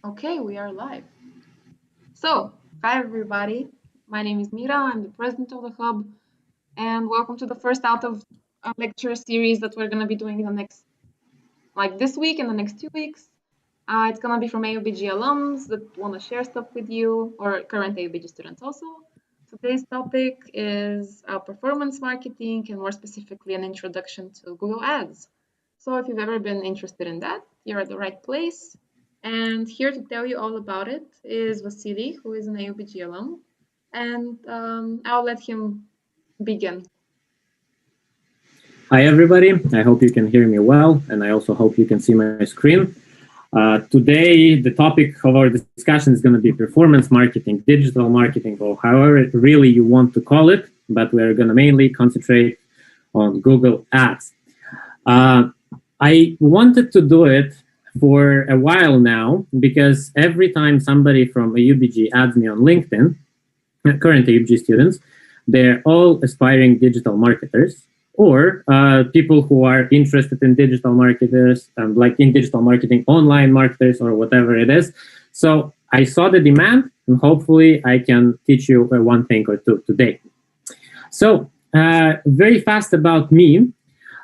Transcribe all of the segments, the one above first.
Okay, we are live. So, hi everybody. My name is Mira. I'm the president of the Hub, and welcome to the first out of a lecture series that we're going to be doing in the next, like this week and the next 2 weeks. It's going to be from AUBG alums that want to share stuff with you, or current AUBG students also. Today's topic is performance marketing, and more specifically, an introduction to Google Ads. So, if you've ever been interested in that, you're at the right place. And here to tell you all about it is Vassiliy, who is an AUBG alum, and I'll let him begin. Hi, everybody. I hope you can hear me well, and I also hope you can see my screen. Today, the topic of our discussion is going to be performance marketing, digital marketing, or however really you want to call it, but we're going to mainly concentrate on Google Ads. I wanted to do it for a while now, because every time somebody from AUBG adds me on LinkedIn, current AUBG students, they're all aspiring digital marketers, or people who are interested in digital marketers, like in digital marketing, online marketers, or whatever it is. So I saw the demand, and hopefully I can teach you one thing or two today. So very fast about me.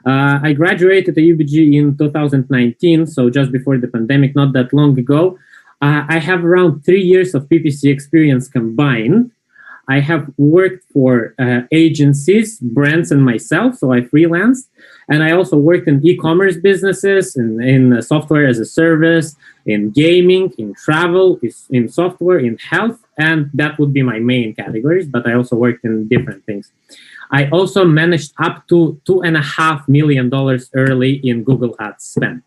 I graduated AUBG in 2019, so just before the pandemic, not that long ago. I have around 3 years of PPC experience combined. I have worked for agencies, brands, and myself, so I freelanced. And I also worked in e-commerce businesses, in software as a service, in gaming, in travel, in software, in health, and that would be my main categories, but I also worked in different things. I also managed up to $2.5 million early in Google Ads spend.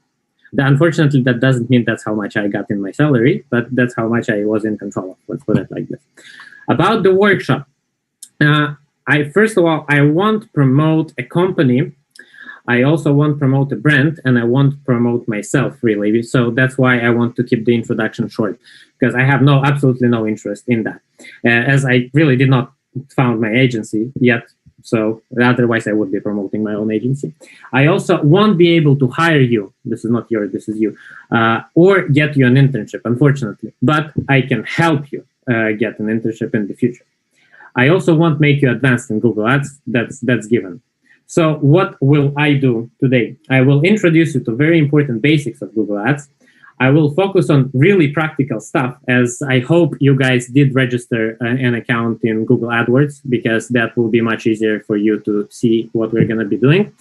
Unfortunately, that doesn't mean that's how much I got in my salary, but that's how much I was in control of. Let's put it like this. About the workshop, first of all, I want to promote a company. I also want to promote a brand, and I want to promote myself, really. So that's why I want to keep the introduction short, because I have absolutely no interest in that, as I really did not found my agency yet. So otherwise I would be promoting my own agency. I also won't be able to hire you. This is not yours, this is you. Or get you an internship, unfortunately. But I can help you get an internship in the future. I also won't make you advanced in Google Ads. That's given. So what will I do today? I will introduce you to very important basics of Google Ads. I will focus on really practical stuff, as I hope you guys did register an account in Google AdWords, because that will be much easier for you to see what we're going to be doing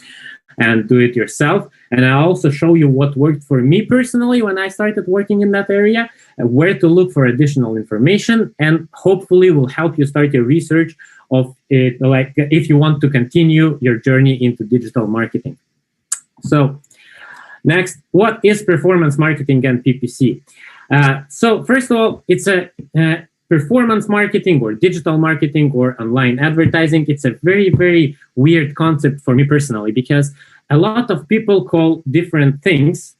and do it yourself. And I'll also show you what worked for me personally when I started working in that area, and where to look for additional information, and hopefully will help you start your research of it, like if you want to continue your journey into digital marketing. So next, what is performance marketing and PPC? So first of all, it's a performance marketing or digital marketing or online advertising. It's a very, very weird concept for me personally, because a lot of people call different things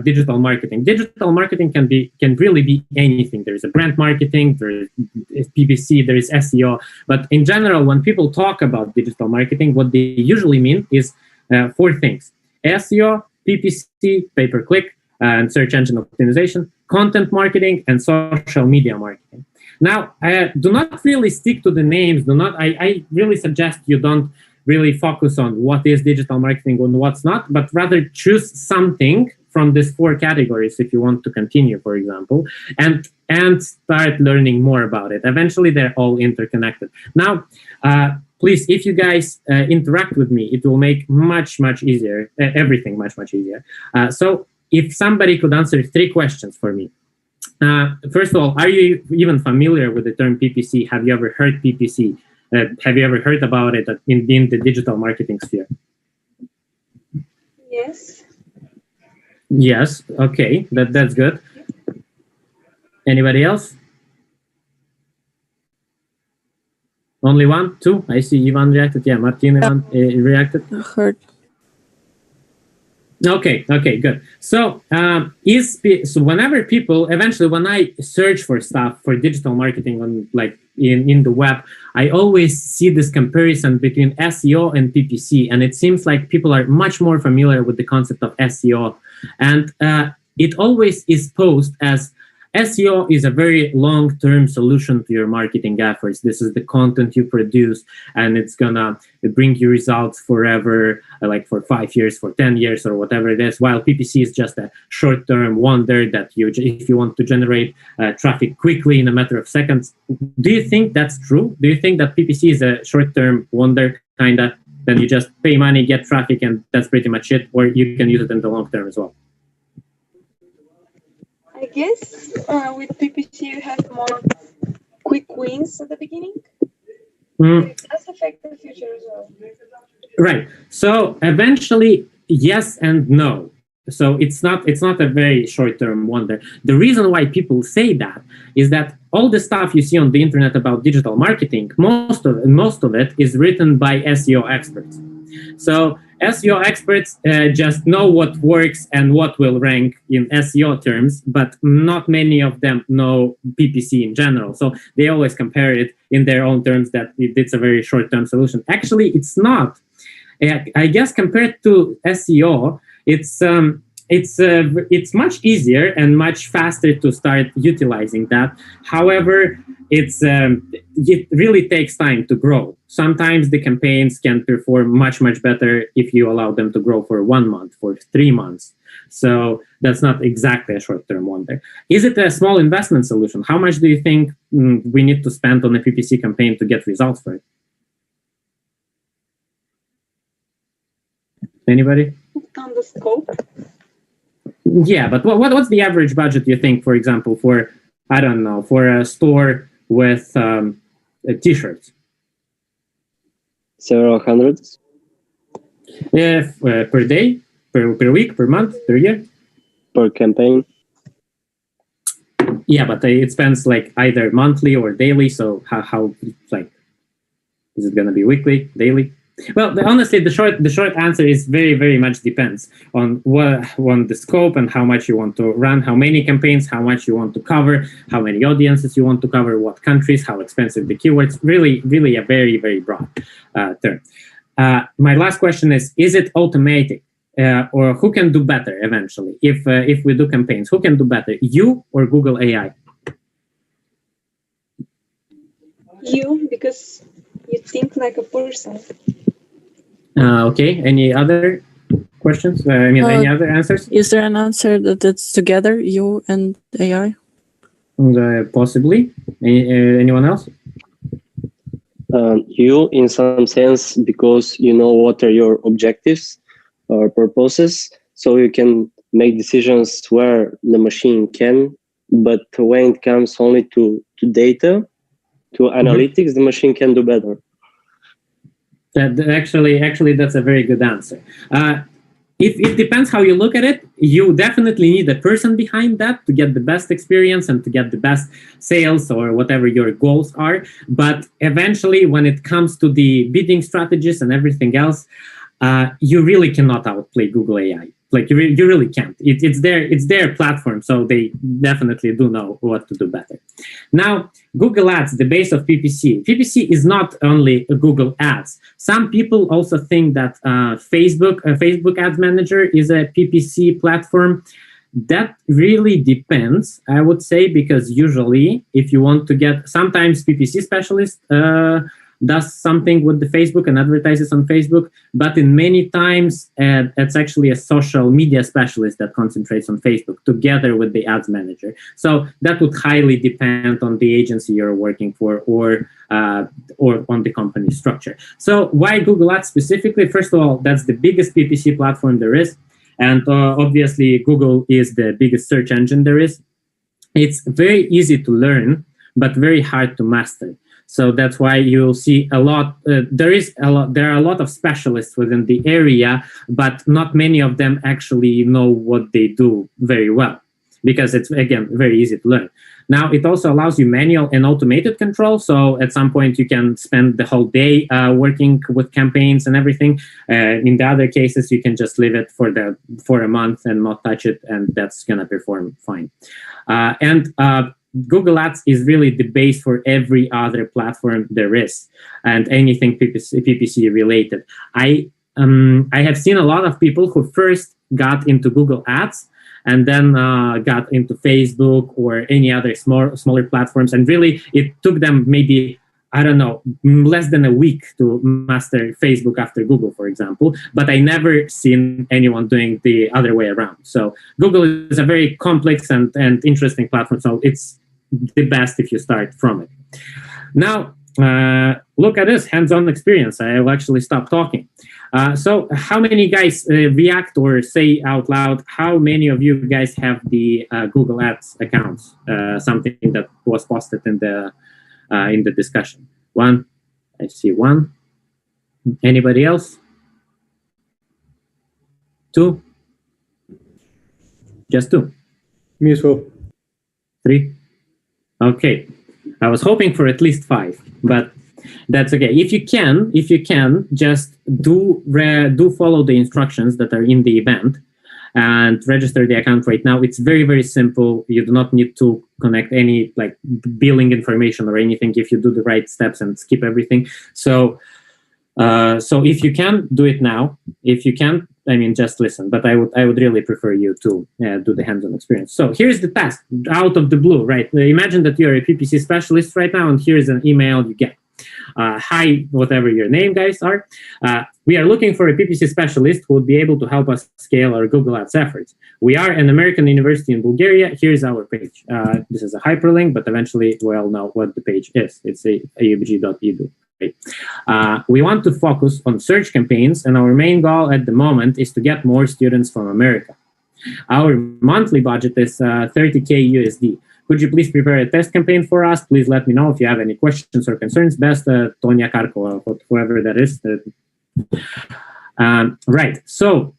digital marketing. Digital marketing can really be anything. There is a brand marketing, there is PPC, there is SEO. But in general, when people talk about digital marketing, what they usually mean is 4 things: SEO, PPC, pay-per-click, and search engine optimization, content marketing, and social media marketing. Now, do not really stick to the names. I really suggest you don't really focus on what is digital marketing and what's not, but rather choose something from these 4 categories if you want to continue, for example, and start learning more about it. Eventually, they're all interconnected. Now, please, if you guys interact with me, it will make much easier, everything much easier. So if somebody could answer 3 questions for me. First of all, are you even familiar with the term PPC? Have you ever heard PPC? Have you ever heard about it in the digital marketing sphere? Yes. Yes, okay, that's good. Anybody else? Only 1, 2? I see Ivan reacted. Yeah, Martin Ivan reacted. Heard. Okay, good. So so whenever people, eventually when I search for stuff for digital marketing on in the web, I always see this comparison between SEO and PPC, and it seems like people are much more familiar with the concept of SEO, and it always is posed as SEO is a very long-term solution to your marketing efforts. This is the content you produce, and it's gonna bring you results forever, like for 5 years, for 10 years, or whatever it is. While PPC is just a short-term wonder that if you want to generate traffic quickly in a matter of seconds. Do you think that's true? Do you think that PPC is a short-term wonder, kinda? Then you just pay money, get traffic, and that's pretty much it, or you can use it in the long term as well? I guess with PPC you have more quick wins at the beginning. It does affect the future as well. Right. So eventually, yes and no. So it's not a very short-term wonder. The reason why people say that is that all the stuff you see on the internet about digital marketing, most of it is written by SEO experts. So SEO experts just know what works and what will rank in SEO terms, but not many of them know PPC in general. So they always compare it in their own terms that it's a very short-term solution. Actually, it's not. I guess compared to SEO, it's much easier and much faster to start utilizing that. However, it really takes time to grow. Sometimes the campaigns can perform much better if you allow them to grow for 1 month, for 3 months. So that's not exactly a short-term wonder. Is it a small investment solution? How much do you think we need to spend on a PPC campaign to get results for it? Anybody? On the scope? Yeah, but what's the average budget, you think, for example, for, I don't know, for a store with T-shirts? Several hundreds. Per day, per week, per month, per year? Per campaign. Yeah, but it spends like either monthly or daily. So how like, is it going to be weekly, daily? Well, honestly, the short answer is very much depends on the scope and how much you want to run, how many campaigns, how much you want to cover, how many audiences you want to cover, what countries, how expensive the keywords. Really a very broad term. My last question is it automated, or who can do better eventually? If we do campaigns, who can do better, you or Google AI? You, because you think like a person. Okay. Any other questions? Any other answers? Is there an answer that it's together, you and AI? Possibly. Anyone else? You, in some sense, because you know what are your objectives or purposes, so you can make decisions where the machine can, but when it comes only to data, to analytics, the machine can do better. Actually, that's a very good answer. It depends how you look at it. You definitely need a person behind that to get the best experience and to get the best sales or whatever your goals are. But eventually, when it comes to the bidding strategies and everything else, you really cannot outplay Google AI. Like you really can't. It's their platform, so they definitely do know what to do better. Now, Google Ads, the base of PPC. PPC is not only Google Ads. Some people also think that Facebook Ads Manager is a PPC platform. That really depends, I would say, because usually, if you want to get, sometimes PPC Specialist does something with the Facebook and advertises on Facebook, but in many times it's actually a social media specialist that concentrates on Facebook together with the ads manager. So that would highly depend on the agency you're working for or on the company structure. So why Google Ads specifically? First of all, that's the biggest PPC platform there is. And obviously Google is the biggest search engine there is. It's very easy to learn, but very hard to master. So that's why you'll see a lot. There are a lot of specialists within the area, but not many of them actually know what they do very well, because it's, again, very easy to learn. Now, it also allows you manual and automated control. So at some point, you can spend the whole day working with campaigns and everything. In the other cases, you can just leave it for a month and not touch it, and that's going to perform fine. Google Ads is really the base for every other platform there is, and anything PPC related. I have seen a lot of people who first got into Google Ads and then got into Facebook or any other smaller platforms. And really, it took them maybe, I don't know, less than a week to master Facebook after Google, for example. But I never seen anyone doing the other way around. So Google is a very complex and interesting platform. So it's the best if you start from it. Now, look at this hands-on experience. I will actually stop talking. So how many guys react or say out loud, how many of you guys have the Google Ads accounts? Something that was posted in the discussion. One, I see one. Anybody else? Two? Just two? Me as well. Three? Okay. I was hoping for at least 5, but that's okay. If you can, just do follow the instructions that are in the event and register the account right now. It's very, very simple. You do not need to connect any like billing information or anything if you do the right steps and skip everything. So if you can, do it now. If you can't, I mean, just listen. But I would really prefer you to do the hands-on experience. So here's the task out of the blue, right? Imagine that you're a PPC specialist right now, and here's an email you get. Hi, whatever your name, guys, are. We are looking for a PPC specialist who would be able to help us scale our Google Ads efforts. We are an American university in Bulgaria. Here's our page. This is a hyperlink, but eventually we'll know what the page is. It's aubg.edu. We want to focus on search campaigns, and our main goal at the moment is to get more students from America. Our monthly budget is $30K USD. Could you please prepare a test campaign for us? Please let me know if you have any questions or concerns. Best, Tonya Karkova, whoever that is. Right, so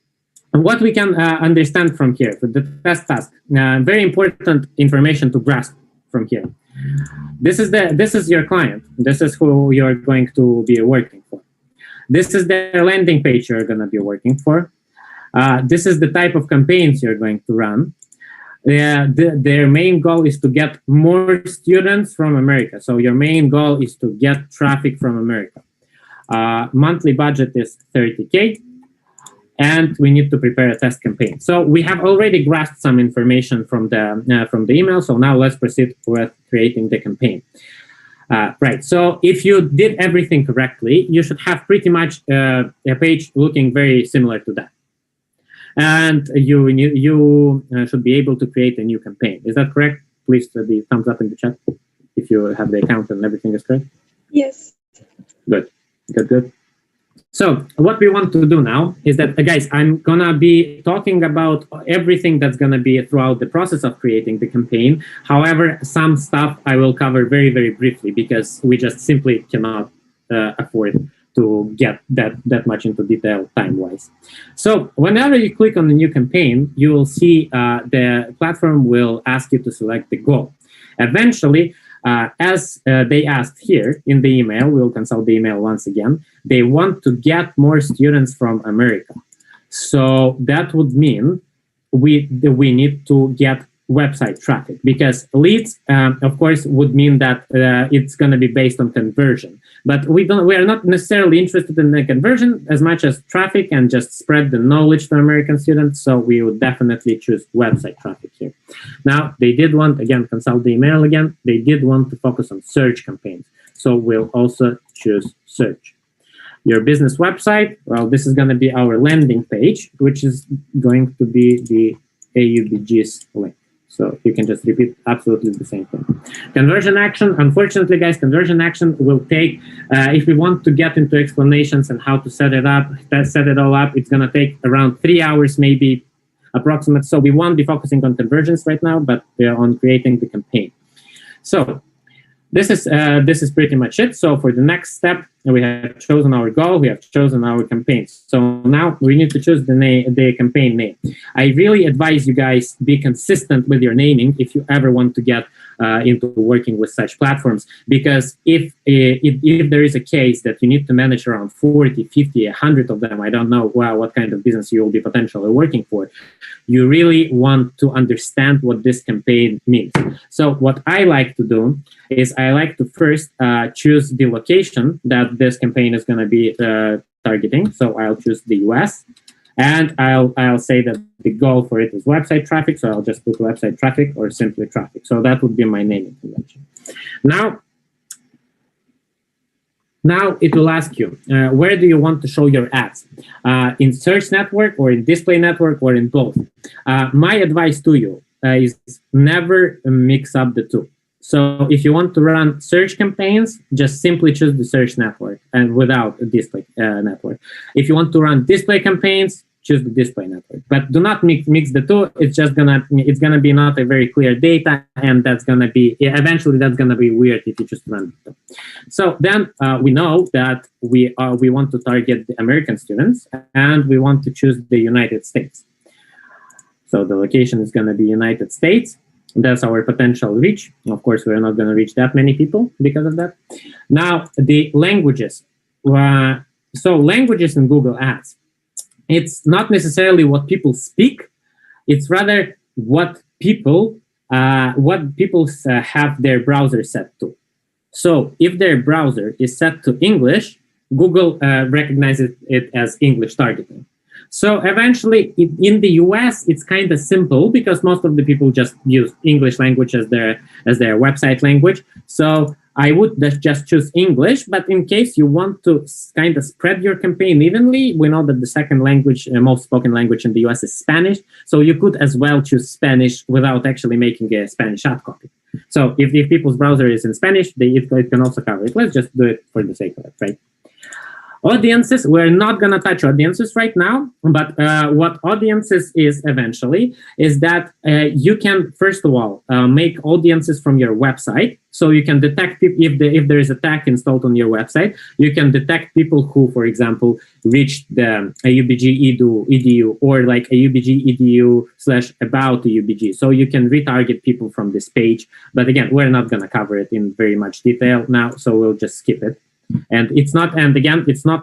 what we can understand from here, the test task, very important information to grasp from here. This is your client. This is who you're going to be working for. This is the landing page you're going to be working for. This is the type of campaigns you're going to run. Their main goal is to get more students from America. So your main goal is to get traffic from America. Monthly budget is $30K. And we need to prepare a test campaign. So we have already grasped some information from the email. So now let's proceed with creating the campaign. Right. So if you did everything correctly, you should have pretty much a page looking very similar to that. And you should be able to create a new campaign. Is that correct? Please the thumbs up in the chat if you have the account and everything is correct. Yes. Good. Good. Good. So what we want to do now is that, guys, I'm going to be talking about everything that's going to be throughout the process of creating the campaign. However, some stuff I will cover very, very briefly because we just simply cannot afford to get that much into detail time-wise. So whenever you click on the new campaign, you will see the platform will ask you to select the goal. Eventually, as they asked here in the email, we'll consult the email once again, they want to get more students from America. So that would mean we need to get website traffic because leads, of course, would mean that it's going to be based on conversion. But we are not necessarily interested in the conversion as much as traffic and just spread the knowledge to American students. So we would definitely choose website traffic here. Now, they did want, again, consult the email again, they did want to focus on search campaigns. So we'll also choose search. Your business website, well, this is going to be our landing page, which is going to be the AUBG's link. So you can just repeat absolutely the same thing. Conversion action, unfortunately, guys, conversion action will take, if we want to get into explanations and how to set it up, set it all up, it's going to take around 3 hours, maybe approximate. So we won't be focusing on conversions right now, but we are on creating the campaign. So this is pretty much it. So for the next step, we have chosen our goal, we have chosen our campaign. So now we need to choose the campaign name. I really advise you guys be consistent with your naming if you ever want to get into working with such platforms, because if there is a case that you need to manage around 40, 50, 100 of them, I don't know what kind of business you will be potentially working for, you really want to understand what this campaign means. So what I like to do is I like to first choose the location that this campaign is going to be targeting. So I'll choose the US. And I'll say that the goal for it is website traffic, so I'll just put website traffic or simply traffic. So that would be my naming convention. Now it will ask you, where do you want to show your ads? In search network or in display network or in both? My advice to you is never mix up the two. So if you want to run search campaigns, just simply choose the search network and without a display network. If you want to run display campaigns, choose the display network. But do not mix the two. It's gonna be not a very clear data, and that's gonna be eventually weird if you just run the two. So then we know that we want to target the American students, and we want to choose the United States. So the location is gonna be United States. That's our potential reach. Of course, we're not going to reach that many people because of that. Now, the languages. So languages in Google Ads, it's not necessarily what people speak. It's rather what people have their browser set to. So if their browser is set to English, Google recognizes it as English targeting. So eventually, in the US, it's kind of simple because most of the people just use English language as their website language. So I would just choose English. But in case you want to kind of spread your campaign evenly, we know that the second language, most spoken language in the US is Spanish. So you could as well choose Spanish without actually making a Spanish ad copy. So if people's browser is in Spanish, it can also cover it. Let's just do it for the sake of it, right? Audiences, we're not going to touch audiences right now, but what audiences is eventually is that you can, first of all, make audiences from your website. So you can detect if there is a tag installed on your website, you can detect people who, for example, reached the AUBG edu or like AUBG edu/about AUBG. So you can retarget people from this page. But again, we're not going to cover it in very much detail now, so we'll just skip it. And it's not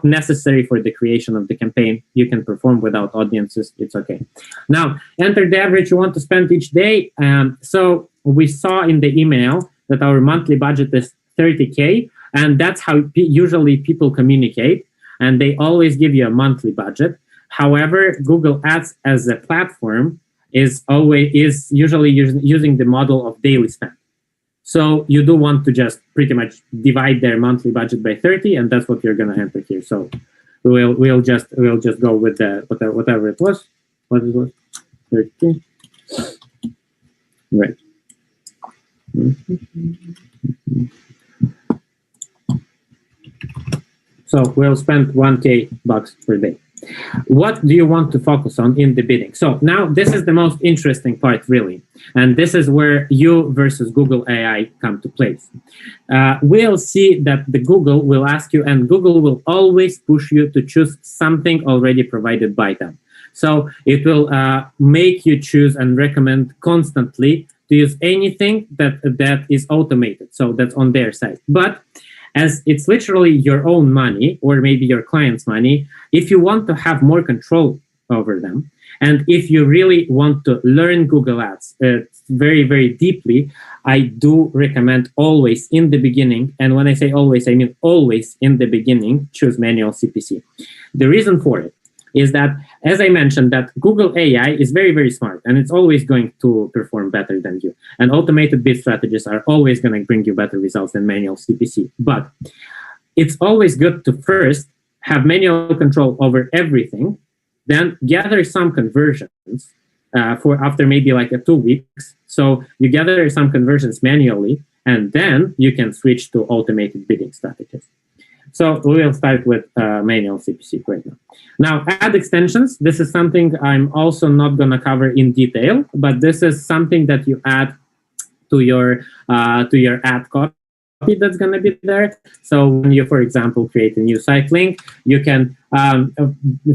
necessary for the creation of the campaign. You can perform without audiences. It's okay. Now, enter the average you want to spend each day. So we saw in the email that our monthly budget is 30K, and that's how usually people communicate. And they always give you a monthly budget. However, Google Ads as a platform is usually using the model of daily spend. So you do want to just pretty much divide their monthly budget by 30, and that's what you're going to enter here. So we'll just go with the whatever it was. What it was? 30. Right. So we'll spend $1K per day. What do you want to focus on in the bidding? So now this is the most interesting part, really. And this is where you versus Google AI come to place. We'll see that the Google will ask you, and Google will always push you to choose something already provided by them. So it will make you choose and recommend constantly to use anything that is automated. So that's on their side. But as it's literally your own money or maybe your client's money, if you want to have more control over them, and if you really want to learn Google Ads very, very deeply, I do recommend always in the beginning, and when I say always, I mean always in the beginning, choose manual CPC. The reason for it is that, as I mentioned, that Google AI is very, very smart, and it's always going to perform better than you. And automated bid strategies are always going to bring you better results than manual CPC. But it's always good to first have manual control over everything, then gather some conversions for after maybe like 2 weeks. So you gather some conversions manually, and then you can switch to automated bidding strategies. So we will start with manual CPC right now. Now, ad extensions, this is something I'm also not going to cover in detail, but this is something that you add to your ad copy that's going to be there. So when you, for example, create a new site link, you can,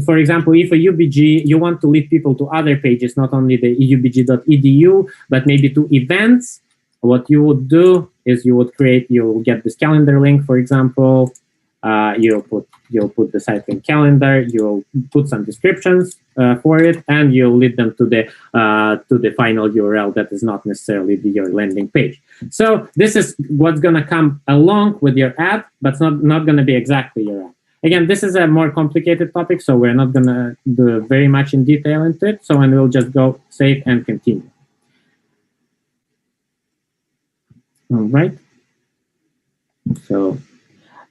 for example, if a UBG, you want to lead people to other pages, not only the eubg.edu, but maybe to events, what you would do is you'll get this calendar link, for example. You'll put the site link calendar. You'll put some descriptions for it, and you'll lead them to the final URL that is not necessarily your landing page. So this is what's going to come along with your ad, but it's not going to be exactly your ad. Again, this is a more complicated topic, so we're not going to do very much in detail into it. So, and we'll just go save and continue. All right. So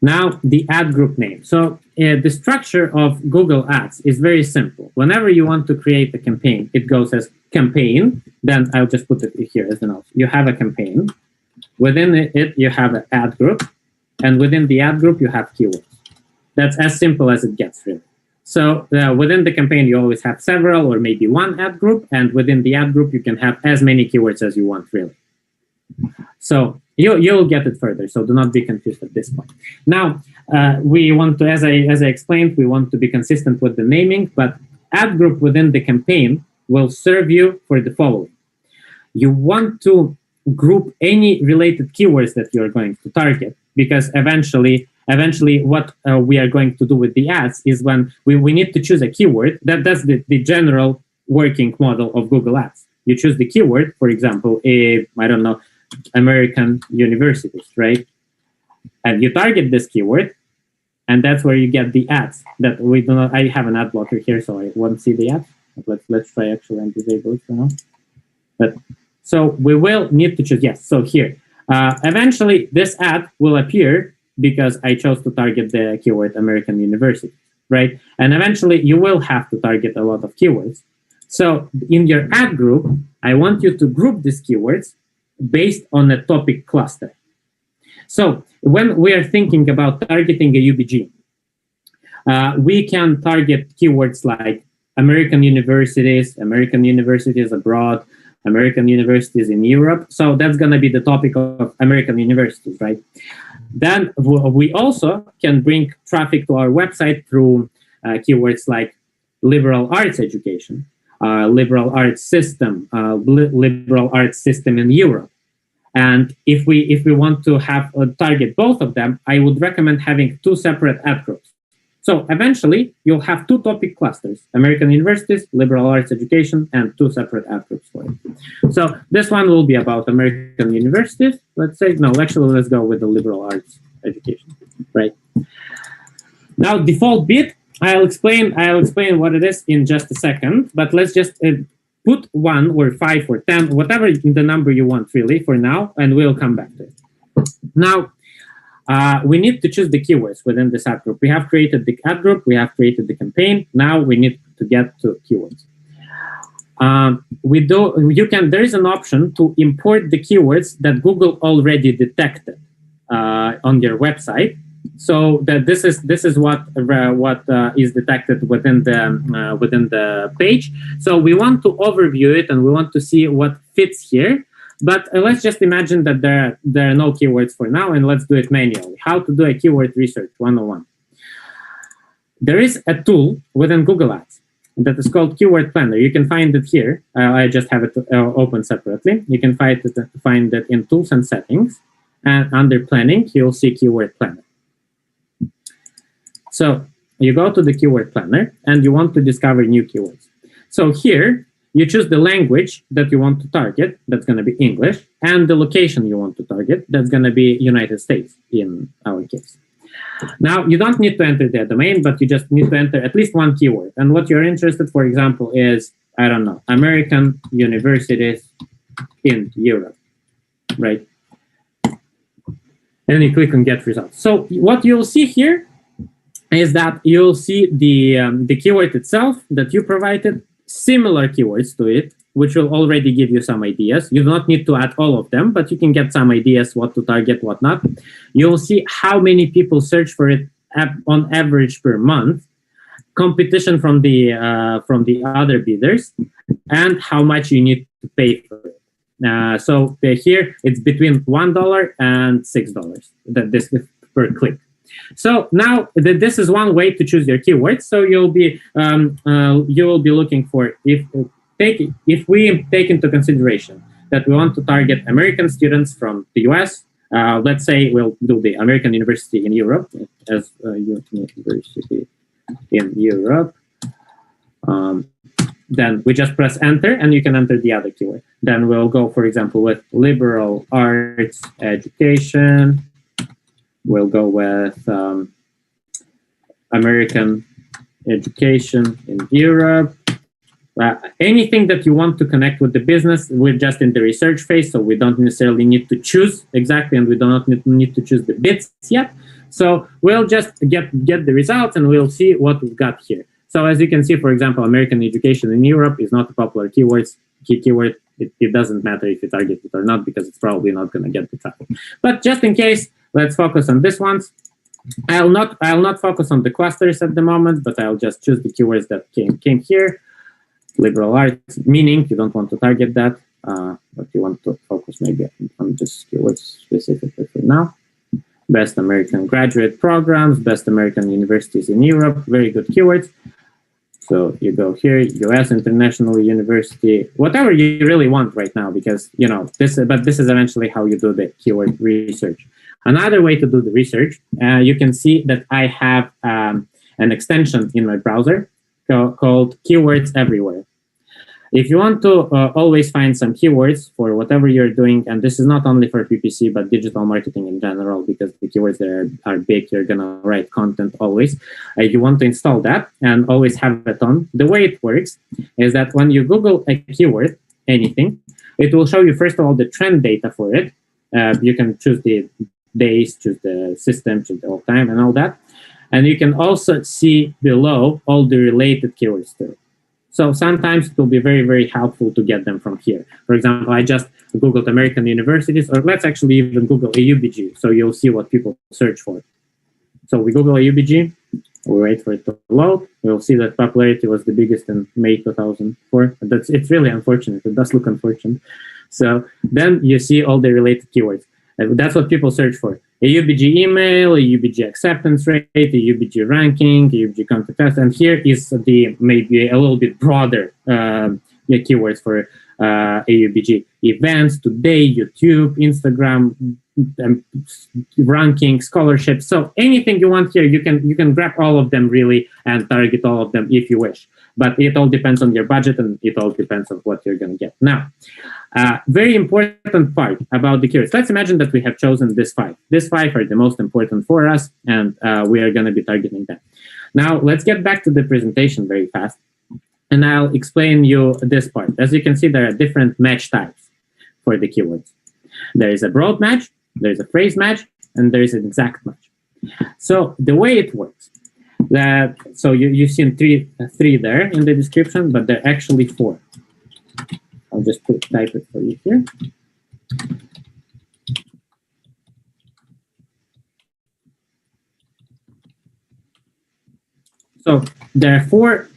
now the ad group name. So the structure of Google Ads is very simple. Whenever you want to create a campaign, it goes as campaign. Then I'll just put it here as an option. You have a campaign. Within it, you have an ad group. And within the ad group, you have keywords. That's as simple as it gets, really. So within the campaign, you always have several or maybe one ad group. And within the ad group, you can have as many keywords as you want, really. So you'll get it further. So do not be confused at this point. Now, we want to, as I explained, we want to be consistent with the naming, but ad group within the campaign will serve you for the following. You want to group any related keywords that you're going to target, because eventually what we are going to do with the ads is when we need to choose a keyword. That's the general working model of Google Ads. You choose the keyword, for example, I don't know, American universities, right? And you target this keyword, and that's where you get the ads. That we do not. I have an ad blocker here, so I won't see the ads. Let's try actually and disable it for now. But so we will need to choose yes. So here, eventually this ad will appear because I chose to target the keyword American university, right? And eventually you will have to target a lot of keywords. So in your ad group, I want you to group these keywords based on a topic cluster. So when we are thinking about targeting a UBG, we can target keywords like American universities abroad, American universities in Europe. So that's going to be the topic of American universities, right? Then we also can bring traffic to our website through keywords like liberal arts education, liberal arts system, liberal arts system in Europe. And if we want to have target both of them, I would recommend having two separate ad groups. So eventually you'll have two topic clusters, American universities, liberal arts education, and two separate ad groups for it. So this one will be about American universities. Let's say, no, actually let's go with the liberal arts education, right? Now default bid, I'll explain what it is in just a second, but let's just put 1 or 5 or 10, whatever the number you want really for now, and we'll come back to it. Now, we need to choose the keywords within this ad group. We have created the ad group, we have created the campaign. Now we need to get to keywords. There is an option to import the keywords that Google already detected on your website. So that this is what is detected within the page. So we want to overview it and we want to see what fits here. But let's just imagine that there are no keywords for now, and let's do it manually. How to do a keyword research 101. There is a tool within Google Ads that is called Keyword Planner. You can find it here. I just have it open separately. You can find it in Tools and Settings, and under Planning, you'll see Keyword Planner. So you go to the Keyword Planner, and you want to discover new keywords. So here, you choose the language that you want to target, that's going to be English, and the location you want to target, that's going to be United States in our case. Now, you don't need to enter the domain, but you just need to enter at least one keyword. And what you're interested, for example, is, I don't know, American universities in Europe, right? And you click on Get Results. So what you'll see here is that you'll see the keyword itself that you provided, similar keywords to it, which will already give you some ideas. You do not need to add all of them, but you can get some ideas what to target, what not. You'll see how many people search for it on average per month, competition from the other bidders, and how much you need to pay for it. So here it's between $1 and $6 this per click. So now this is one way to choose your keywords. So you'll be looking for if we take into consideration that we want to target American students from the US. Let's say we'll do the American University in Europe as University in Europe. Then we just press enter, and you can enter the other keyword. Then we'll go, for example, with liberal arts education. We'll go with American education in Europe. Anything that you want to connect with the business, we're just in the research phase, so we don't necessarily need to choose exactly, and we do not need to choose the bits yet. So we'll just get the results, and we'll see what we've got here. So as you can see, for example, American education in Europe is not a popular keyword. It doesn't matter if you target it or not, because it's probably not going to get the traffic. But just in case, let's focus on this ones. I'll not focus on the clusters at the moment, but I'll just choose the keywords that came here. Liberal arts, meaning you don't want to target that, but you want to focus maybe on just keywords specifically for now. Best American graduate programs, best American universities in Europe, very good keywords. So you go here, US International University, whatever you really want right now, because this is eventually how you do the keyword research. Another way to do the research, you can see that I have an extension in my browser called Keywords Everywhere. If you want to always find some keywords for whatever you're doing, and this is not only for PPC, but digital marketing in general, because the keywords there are big, you're going to write content always. You want to install that and always have it on. The way it works is that when you Google a keyword, anything, it will show you, first of all, the trend data for it. You can choose the days, choose the system, choose the whole time, and all that. And you can also see below all the related keywords to it. So sometimes it will be very, very helpful to get them from here. For example, I just Googled American universities, or let's actually even Google AUBG, so you'll see what people search for. So we Google AUBG, we wait for it to load. We'll see that popularity was the biggest in May 2004. It's really unfortunate. It does look unfortunate. So then you see all the related keywords. That's what people search for. AUBG email, AUBG acceptance rate, AUBG ranking, AUBG content test, and here is the maybe a little bit broader keywords for AUBG: events, today, YouTube, Instagram, ranking, scholarship. So anything you want here, you can grab all of them really and target all of them if you wish. But it all depends on your budget, and it all depends on what you're going to get. Now, very important part about the keywords. Let's imagine that we have chosen this 5. These 5 are the most important for us, and we are going to be targeting them. Now, let's get back to the presentation very fast, and I'll explain you this part. As you can see, there are different match types for the keywords. There is a broad match, there is a phrase match, and there is an exact match. So the way it works, so you've seen three there in the description, but there are actually 4. I'll just type it for you here. So there are 4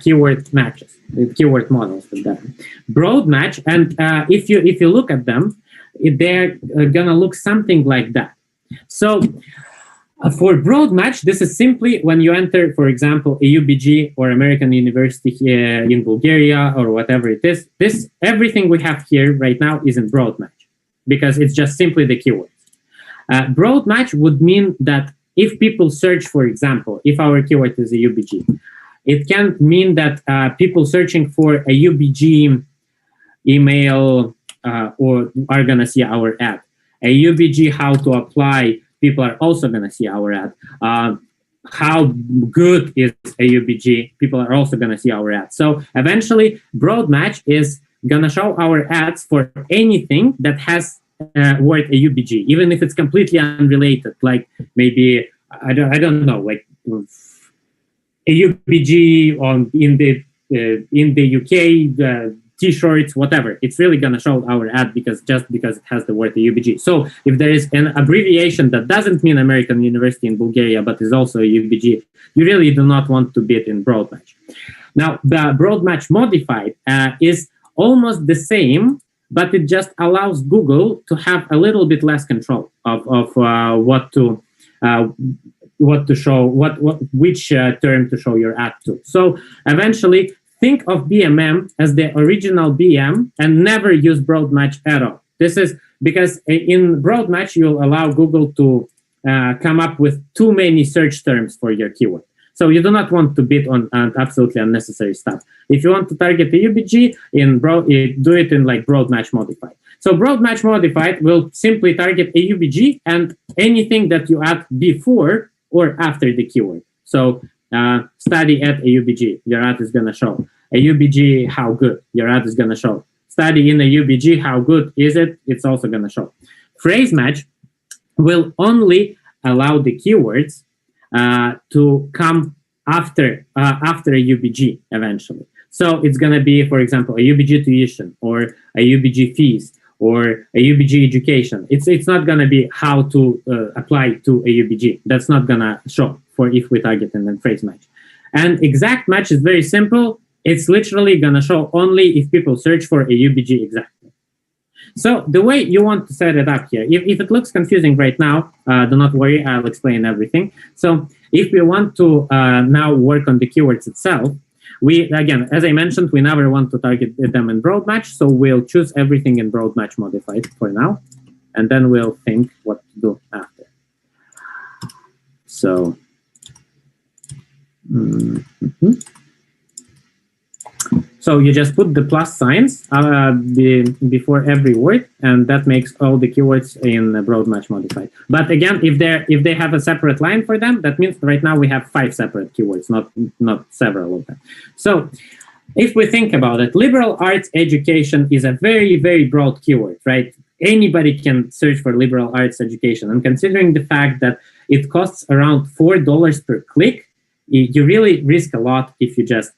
keyword matches, keyword models with them. Broad match, and if you look at them, they're gonna look something like that. So for broad match, this is simply when you enter, for example, AUBG or American University in Bulgaria or whatever it is. Everything we have here right now is in broad match because it's just simply the keywords. Broad match would mean that if people search, for example, if our keyword is AUBG, it can mean that people searching for AUBG email or are gonna see our ad. AUBG how to apply, people are also going to see our ad. How good is AUBG? People are also going to see our ad. So eventually, broad match is going to show our ads for anything that has word AUBG, even if it's completely unrelated. Like maybe I don't know, like AUBG in the UK. T-shirts, whatever, it's really going to show our ad because it has the word AUBG. So if there is an abbreviation that doesn't mean American University in Bulgaria, but is also AUBG, you really do not want to bid in broad match. Now, the broad match modified is almost the same, but it just allows Google to have a little bit less control of what to show, which term to show your ad to. So eventually, think of BMM as the original BM and never use broad match at all. This is because in broad match, you'll allow Google to come up with too many search terms for your keyword. So you do not want to bid on absolutely unnecessary stuff. If you want to target the UBG, do it in like broad match modified. So broad match modified will simply target a UBG and anything that you add before or after the keyword. So study at AUBG, your ad is going to show. AUBG, how good, your ad is going to show. Study in AUBG, how good is it? It's also going to show. Phrase match will only allow the keywords to come after AUBG eventually. So it's going to be, for example, AUBG tuition or AUBG fees or AUBG education. It's not going to be how to apply to AUBG. That's not going to show for if we target and then phrase match. And exact match is very simple. It's literally going to show only if people search for AUBG exactly. So the way you want to set it up here, if it looks confusing right now, do not worry, I'll explain everything. So if we want to now work on the keywords itself, we, again, as I mentioned, we never want to target them in broad match, so we'll choose everything in broad match modified for now, and then we'll think what to do after. So, so you just put the plus signs before every word, and that makes all the keywords in broad match modified. But again, if they have a separate line for them, that means right now we have 5 separate keywords, not several of them. So if we think about it, liberal arts education is a very, very broad keyword, right? Anybody can search for liberal arts education, and considering the fact that it costs around $4 per click, you really risk a lot if you just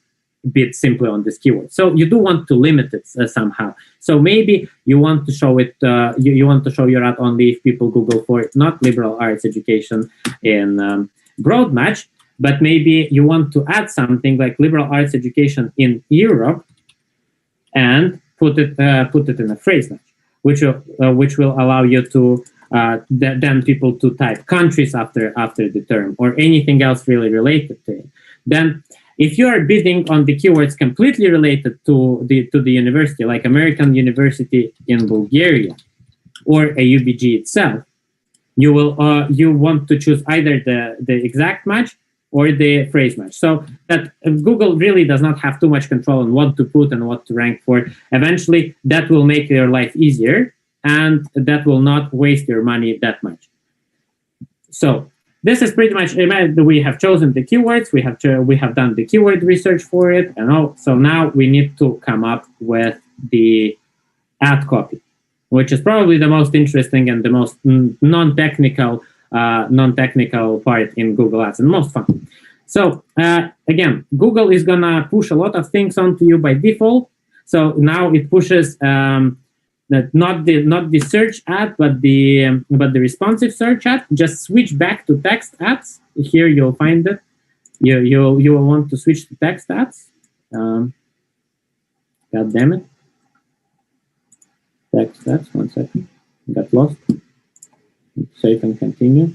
bid simply on this keyword. So you do want to limit it somehow. So maybe you want to show it, you want to show your ad only if people Google for not liberal arts education in broad match, but maybe you want to add something like liberal arts education in Europe and put it in a phrase match, which will allow you to then people to type countries after the term or anything else really related to it. Then if you are bidding on the keywords completely related to the university, like American University in Bulgaria or AUBG itself, you want to choose either the exact match or the phrase match. So that Google really does not have too much control on what to put and what to rank for. Eventually, that will make your life easier, and that will not waste your money that much. So this is pretty much, we have chosen the keywords, we have done the keyword research for it, and all. So now we need to come up with the ad copy, which is probably the most interesting and the most non-technical part in Google Ads and most fun. So again, Google is gonna push a lot of things onto you by default. So now it pushes not the search ad, but the responsive search ad. Just switch back to text ads. Here you'll find it. You will want to switch to text ads. God damn it. Text ads. 1 second. Got lost. Save and continue.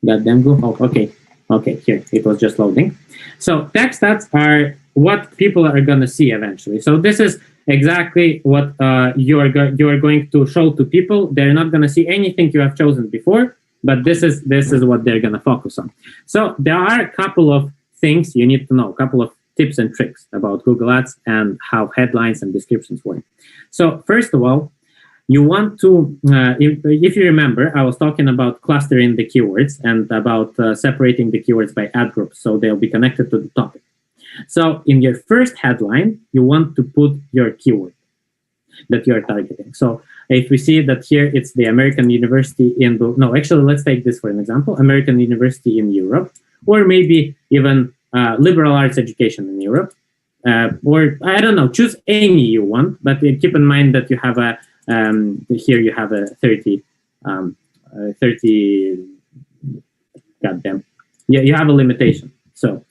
Goddamn go. Oh, okay. Okay, here it was just loading. So text ads are what people are going to see eventually. So this is exactly what you are going to show to people. They're not going to see anything you have chosen before, but this is what they're going to focus on. So there are a couple of things you need to know, a couple of tips and tricks about Google Ads and how headlines and descriptions work. So first of all, you want to, if you remember, I was talking about clustering the keywords and about separating the keywords by ad groups, so they'll be connected to the topic. So in your first headline, you want to put your keyword that you're targeting. So if we see that here, it's the American University in, no, actually, let's take this for an example, American University in Europe, or maybe even liberal arts education in Europe, or I don't know, choose any you want, but keep in mind that you have a, here you have a 30, goddamn, yeah, you have a limitation. So,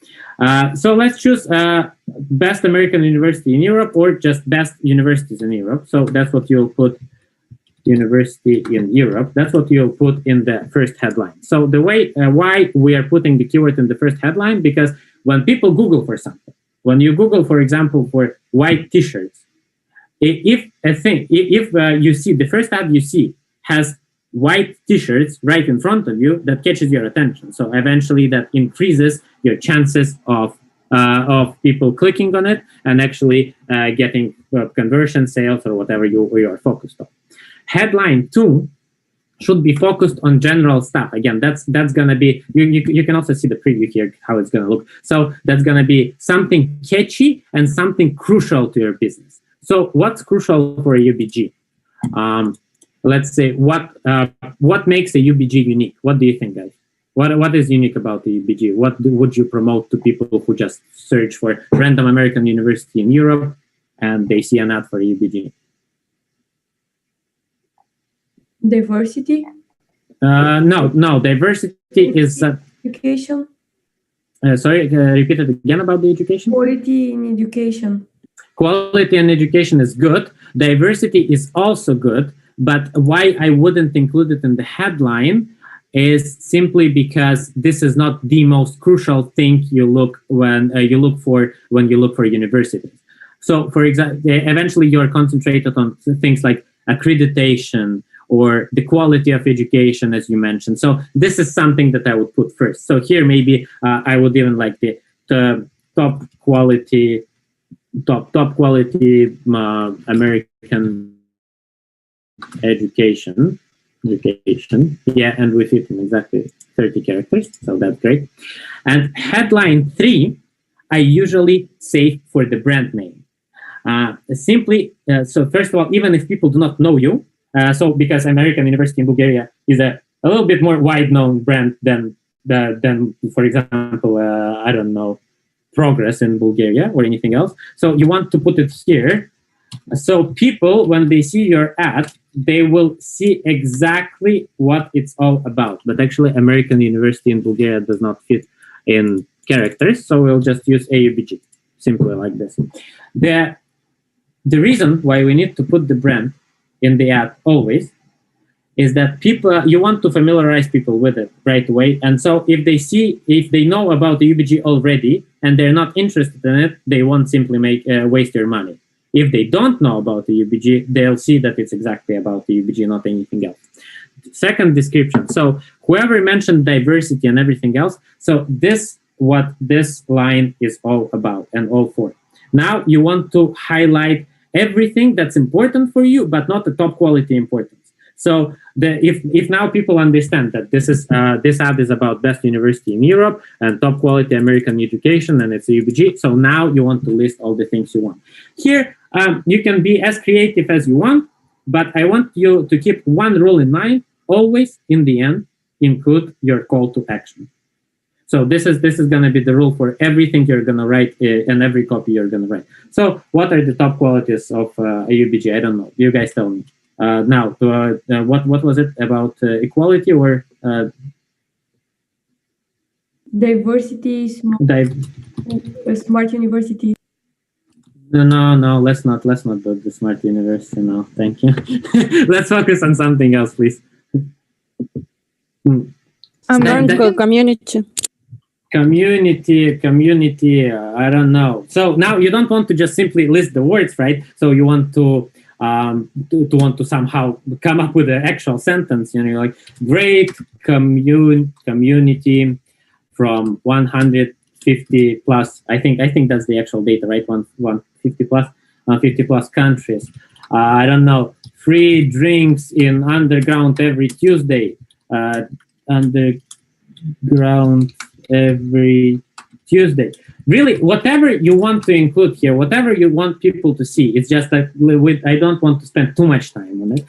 so let's choose best American university in Europe or just best universities in Europe. So that's what you'll put, university in Europe. That's what you'll put in the first headline. So the way, why we are putting the keyword in the first headline, because when people Google for something, when you Google, for example, for white t-shirts, if you see the first ad you see has white t-shirts right in front of you, that catches your attention. So eventually that increases your chances of people clicking on it and actually getting conversion, sales, or whatever you are focused on. Headline 2 should be focused on general stuff. Again, that's gonna be, you can also see the preview here, how it's gonna look. So that's gonna be something catchy and something crucial to your business. So what's crucial for a UBG? Let's say what makes a UBG unique? What do you think, guys? What is unique about the UBG? What would you promote to people who just search for random American university in Europe and they see an ad for a UBG? Diversity? No. Diversity is education. Sorry, repeat it again about the education. Quality in education. Quality in education is good. Diversity is also good. But why I wouldn't include it in the headline is simply because this is not the most crucial thing you look for universities. So, for example, eventually you're concentrated on things like accreditation or the quality of education, as you mentioned. So this is something that I would put first. So here maybe I would even like the top quality American education. Yeah, and with it in exactly 30 characters. So that's great. And headline 3, I usually save for the brand name. So first of all, even if people do not know you, so because American University in Bulgaria is a little bit more wide-known brand than for example, I don't know, Progress in Bulgaria or anything else. So you want to put it here. So people, when they see your ad, they will see exactly what it's all about. But actually, American University in Bulgaria does not fit in characters, so we'll just use AUBG, simply like this. The reason why we need to put the brand in the ad always is that you want to familiarize people with it right away. And so if they know about the UBG already and they're not interested in it, they won't simply waste your money. If they don't know about the UBG, they'll see that it's exactly about the UBG, not anything else. Second description. So whoever mentioned diversity and everything else, so what this line is all about and all for. Now you want to highlight everything that's important for you, but not the top quality importance. So if now people understand that this ad is about best university in Europe and top quality American education and it's a UBG, so now you want to list all the things you want. Here, you can be as creative as you want, but I want you to keep one rule in mind: always, in the end, include your call to action. So this is going to be the rule for everything you're going to write and every copy you're going to write. So what are the top qualities of a UBG? I don't know. You guys tell me. Now, what was it about equality or diversity? Smart university. No. Let's not do the smart university now. Thank you. Let's focus on something else, please. Community. Community. I don't know. So now you don't want to just simply list the words, right? So you want to somehow come up with an actual sentence. Like great community from 150 plus. I think that's the actual data, right? 150 plus, 150 plus countries. I don't know. Free drinks in underground every Tuesday. Underground every Tuesday. Really, whatever you want to include here, whatever you want people to see, it's just that I don't want to spend too much time on it.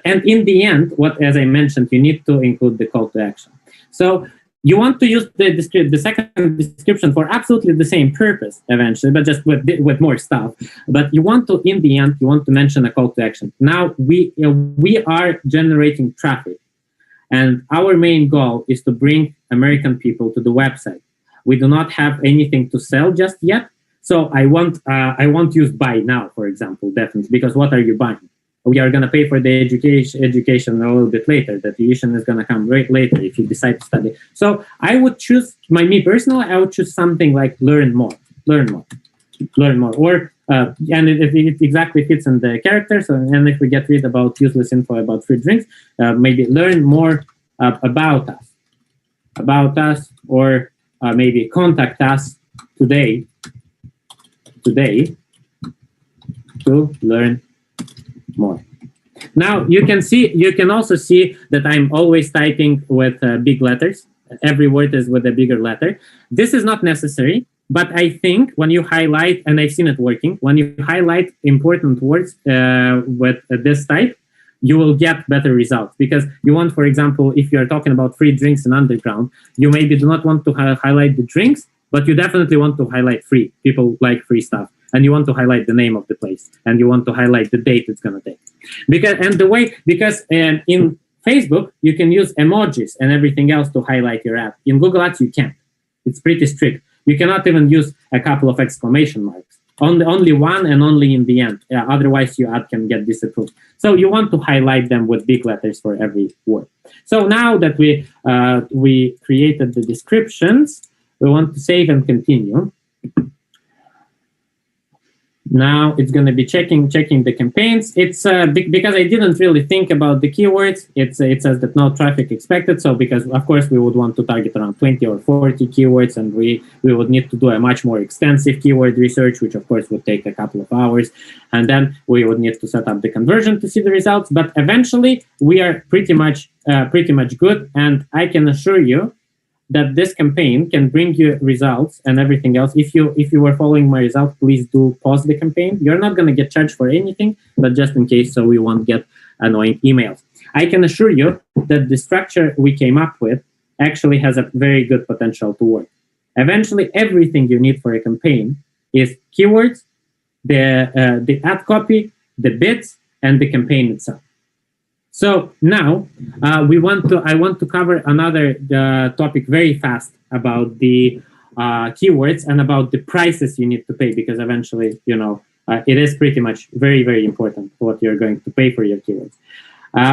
And in the end, as I mentioned, you need to include the call to action. So you want to use the second description for absolutely the same purpose eventually, but just with more stuff. But you want to, in the end, you want to mention a call to action. Now we are generating traffic. And our main goal is to bring American people to the website. We do not have anything to sell just yet. So I won't use buy now, for example, definitely, because what are you buying? We are going to pay for the education a little bit later. The tuition is going to come right later if you decide to study. So I would choose, me personally, I would choose something like learn more. Or and it exactly fits in the characters. And if we get rid about useless info about free drinks, maybe learn more about us, or maybe contact us today to learn more. Now you can also see that I'm always typing with big letters. Every word is with a bigger letter. This is not necessary, but I think when you highlight, and I've seen it working, when you highlight important words with this type, you will get better results, because you want, for example, if you're talking about free drinks in underground, you maybe do not want to highlight the drinks, but you definitely want to highlight free. People like free stuff. And you want to highlight the name of the place, and you want to highlight the date it's going to take. Because in Facebook, you can use emojis and everything else to highlight your ad. In Google Ads, you can't. It's pretty strict. You cannot even use a couple of exclamation marks. Only one, and only in the end. Otherwise, your ad can get disapproved. So you want to highlight them with big letters for every word. So now that we created the descriptions, we want to save and continue. Now it's going to be checking the campaigns. It's because I didn't really think about the keywords. It says that no traffic expected. So because of course we would want to target around 20 or 40 keywords, and we would need to do a much more extensive keyword research, which of course would take a couple of hours, and then we would need to set up the conversion to see the results. But eventually we are pretty much good, and I can assure you that this campaign can bring you results and everything else. If you were following my results, please do pause the campaign. You're not going to get charged for anything, but just in case, so we won't get annoying emails. I can assure you that the structure we came up with actually has a very good potential to work. Eventually, everything you need for a campaign is keywords, the ad copy, the bits, and the campaign itself. So now I want to cover another topic very fast about the keywords and about the prices you need to pay, because eventually, it is pretty much very, very important what you're going to pay for your keywords.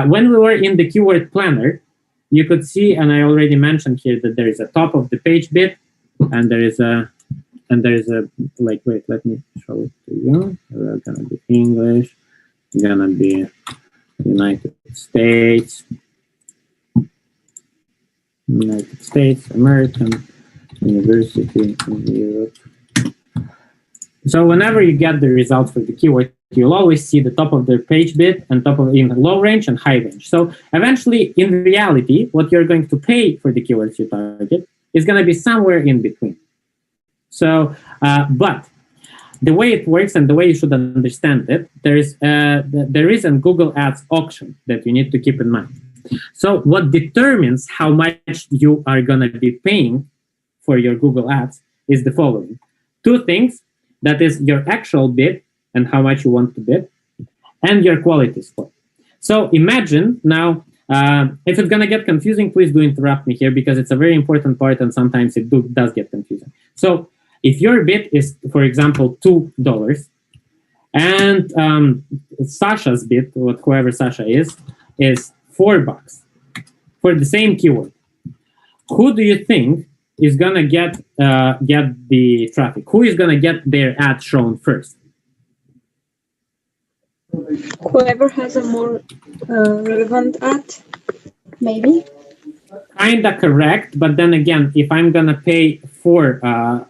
When we were in the keyword planner, you could see, and I already mentioned here, that there is a top of the page bit, and there is a wait, let me show it to you. We're gonna be English, gonna be United States, American, University of Europe. So whenever you get the results for the keyword, you'll always see the top of the page bit and top of in low range and high range. So eventually, in reality, what you're going to pay for the keywords you target is going to be somewhere in between. So, but the way it works and the way you should understand it, there is a Google Ads auction that you need to keep in mind. So what determines how much you are going to be paying for your Google Ads is the following. Two things, that is your actual bid and how much you want to bid, and your quality score. So imagine now, if it's going to get confusing, please do interrupt me here, because it's a very important part and sometimes it does get confusing. So if your bid is, for example, $2, and Sasha's bid, whoever Sasha is $4 for the same keyword, who do you think is gonna get the traffic? Who is gonna get their ad shown first? Whoever has a more relevant ad, maybe. Kinda correct, but then again, if I'm gonna pay $4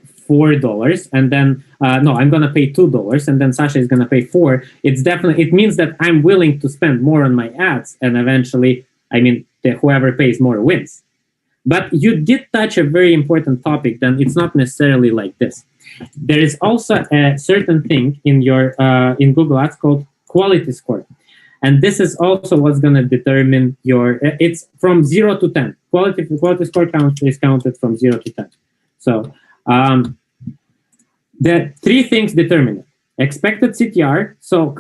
and then no, I'm gonna pay $2 and then Sasha is gonna pay $4. It means that I'm willing to spend more on my ads, and eventually, whoever pays more wins. But you did touch a very important topic. Then it's not necessarily like this. There is also a certain thing in your in Google Ads called quality score, and this is also what's gonna determine your. It's from 0 to 10. Quality score is counted from 0 to 10. So. The three things determine it. Expected CTR. So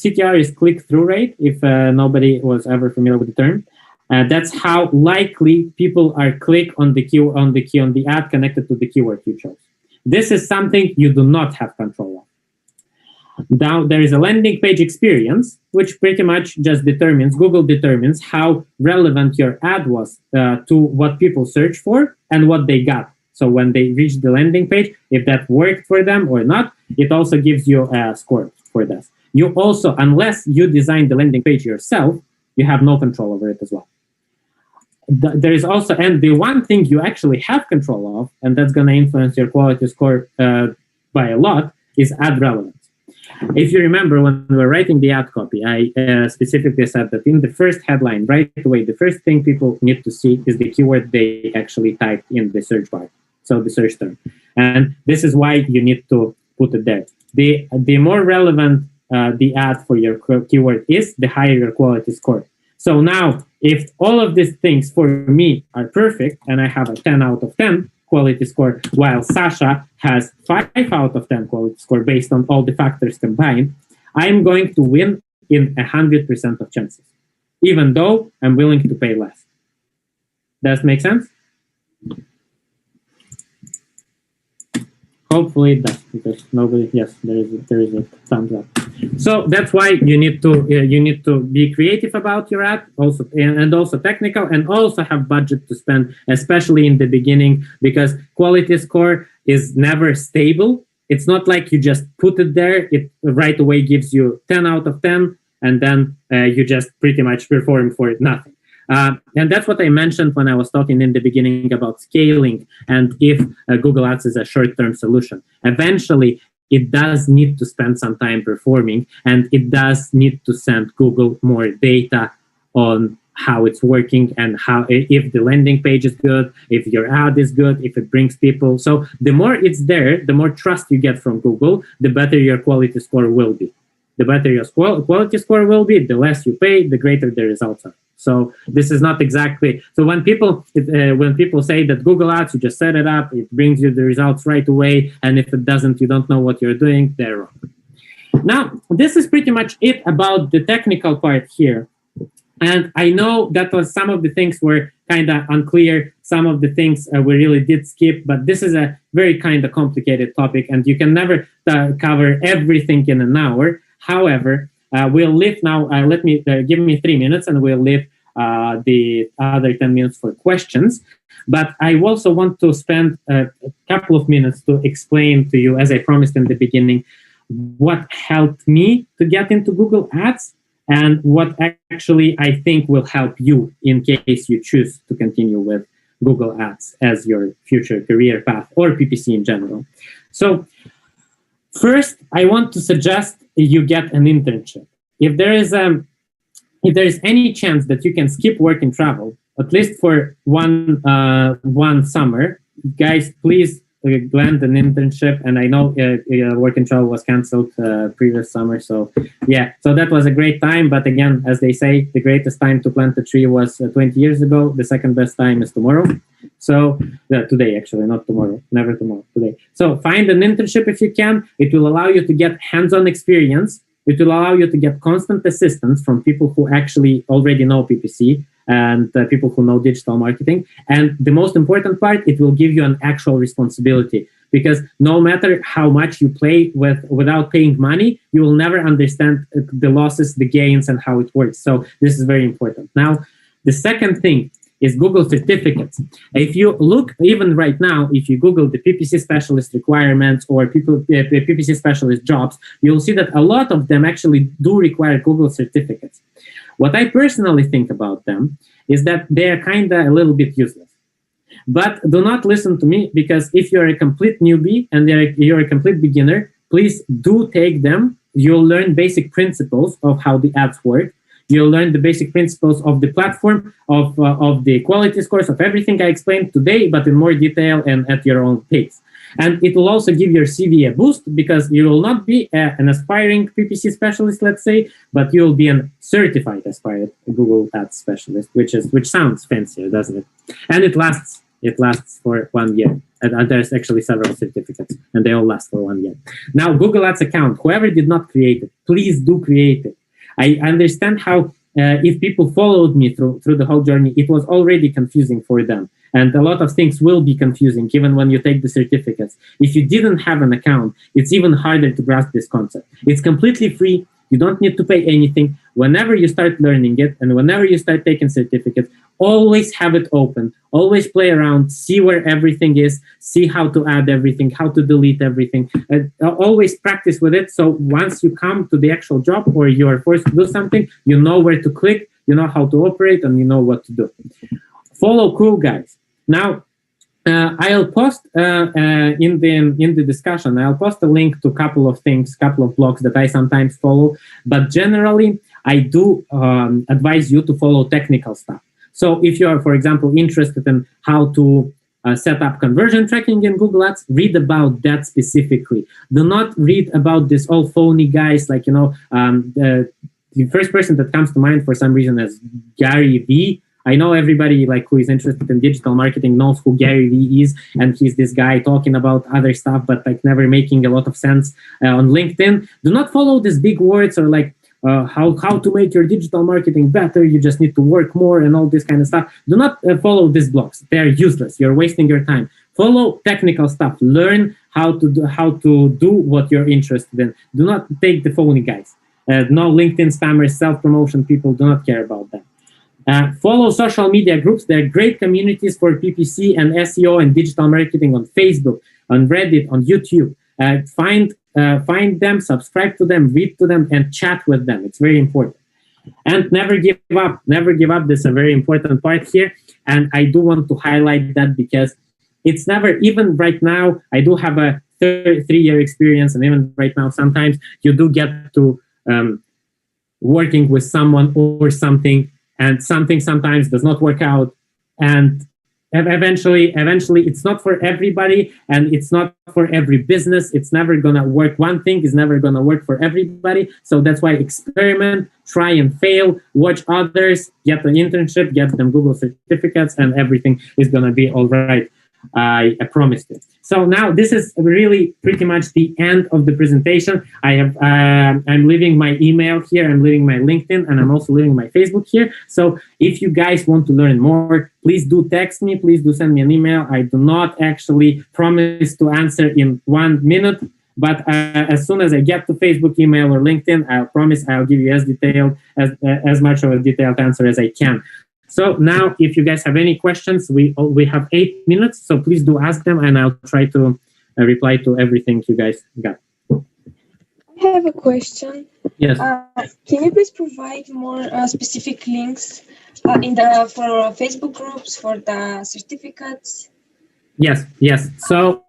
CTR is click-through rate, if nobody was ever familiar with the term. That's how likely people are click on the ad connected to the keyword you chose. This is something you do not have control of. Now there is a landing page experience, which pretty much just Google determines how relevant your ad was to what people search for and what they got. So when they reach the landing page, if that worked for them or not, it also gives you a score for that. You also, unless you design the landing page yourself, you have no control over it as well. There is also, and the one thing you actually have control of, and that's going to influence your quality score by a lot, is ad relevance. if you remember when we were writing the ad copy, I specifically said that in the first headline, right away, the first thing people need to see is the keyword they actually typed in the search bar, so the search term. And this is why you need to put it there. The more relevant the ad for your keyword is, the higher your quality score. So now, if all of these things for me are perfect, and I have a 10 out of 10 quality score, while Sasha has 5 out of 10 quality score based on all the factors combined, I'm going to win in 100% of chances, even though I'm willing to pay less. Does that make sense? Hopefully it does, because nobody. Yes, there is a thumbs up. So that's why you need to be creative about your ad, also and also technical, and also have budget to spend, especially in the beginning, because quality score is never stable. It's not like you just put it there; it right away gives you 10 out of 10, and then you just pretty much perform for nothing. And that's what I mentioned when I was talking in the beginning about scaling, and if Google Ads is a short-term solution. Eventually, it does need to spend some time performing, and it does need to send Google more data on how it's working and how, if the landing page is good, if your ad is good, if it brings people. So the more it's there, the more trust you get from Google, the better your quality score will be. The better your quality score will be, the less you pay, the greater the results are. So this is not exactly, so when people say that Google Ads, you just set it up, it brings you the results right away, and if it doesn't, you don't know what you're doing, they're wrong. Now, this is pretty much it about the technical part here. And I know that was some of the things were kind of unclear, some of the things we really did skip, but this is a very kind of complicated topic, and you can never cover everything in an hour. However, we'll leave now, give me 3 minutes, and we'll leave the other 10 minutes for questions. But I also want to spend a couple of minutes to explain to you, as I promised in the beginning, what helped me to get into Google Ads and what actually I think will help you in case you choose to continue with Google Ads as your future career path, or PPC in general. So first, I want to suggest you get an internship. If there is any chance that you can skip work and travel, at least for one summer, guys, please land an internship. And I know work and travel was canceled previous summer, so yeah, so that was a great time. But again, as they say, the greatest time to plant a tree was 20 years ago. The second best time is tomorrow. So today, actually, not tomorrow, never tomorrow, today. So find an internship if you can. It will allow you to get hands-on experience. It will allow you to get constant assistance from people who actually already know PPC and people who know digital marketing. And the most important part, it will give you an actual responsibility, because no matter how much you play without paying money, you will never understand the losses, the gains, and how it works. So this is very important. Now, the second thing is Google certificates. If you look, even right now, if you Google the PPC Specialist requirements or PPC Specialist jobs, you'll see that a lot of them actually do require Google certificates. What I personally think about them is that they're kind of a little bit useless. But do not listen to me, because if you're a complete newbie and you're a complete beginner, please do take them. You'll learn basic principles of how the ads work. You'll learn the basic principles of the platform, of the quality scores, of everything I explained today, but in more detail and at your own pace. And it will also give your CV a boost, because you will not be an aspiring PPC specialist, let's say, but you'll be a certified aspiring Google Ads specialist, which sounds fancier, doesn't it? And it lasts for 1 year. And there's actually several certificates, and they all last for 1 year. Now, Google Ads account, whoever did not create it, please do create it. I understand how if people followed me through the whole journey, it was already confusing for them. And a lot of things will be confusing, even when you take the certificates. If you didn't have an account, it's even harder to grasp this concept. It's completely free. You don't need to pay anything. Whenever you start learning it and whenever you start taking certificates, always have it open. Always play around, see where everything is, see how to add everything, how to delete everything. Always practice with it. So once you come to the actual job or you are forced to do something, you know where to click, you know how to operate, and you know what to do. Follow cool guys. Now, I'll post in the discussion. I'll post a link to a couple of things, couple of blogs that I sometimes follow. But generally, I do advise you to follow technical stuff. So if you are, for example, interested in how to set up conversion tracking in Google Ads, read about that specifically. Do not read about this all phony guys like, the first person that comes to mind for some reason is Gary Vee. I know everybody like who is interested in digital marketing knows who Gary Vee is, and he's this guy talking about other stuff, but like never making a lot of sense on LinkedIn. Do not follow these big words or like how to make your digital marketing better. You just need to work more and all this kind of stuff. Do not follow these blogs. They're useless. You're wasting your time. Follow technical stuff. Learn how to do what you're interested in. Do not take the phony guys. No LinkedIn spammers, self-promotion people. Do not care about that. Follow social media groups. They're great communities for PPC and SEO and digital marketing on Facebook, on Reddit, on YouTube. Find them, subscribe to them, read to them, and chat with them. It's very important. And never give up. Never give up. This is a very important part here. And I do want to highlight that because it's never, even right now, I do have a 3-year experience. And even right now, sometimes you do get to working with someone or something, and something sometimes does not work out. And eventually it's not for everybody, and it's not for every business. It's never gonna work. One thing is never gonna work for everybody. So that's why experiment, try and fail, watch others, get an internship, get them Google certificates, and everything is gonna be all right. I promise you. So now this is really pretty much the end of the presentation. I'm leaving my email here, I'm leaving my LinkedIn, and I'm also leaving my Facebook here. So if you guys want to learn more, please do text me, please do send me an email. I do not actually promise to answer in 1 minute, but as soon as I get to Facebook, email, or LinkedIn, I'll promise I'll give you as much of a detailed answer as I can. So now, if you guys have any questions, we have 8 minutes, so please do ask them, and I'll try to reply to everything you guys got. I have a question. Yes. Can you please provide more specific links for Facebook groups for the certificates? Yes. So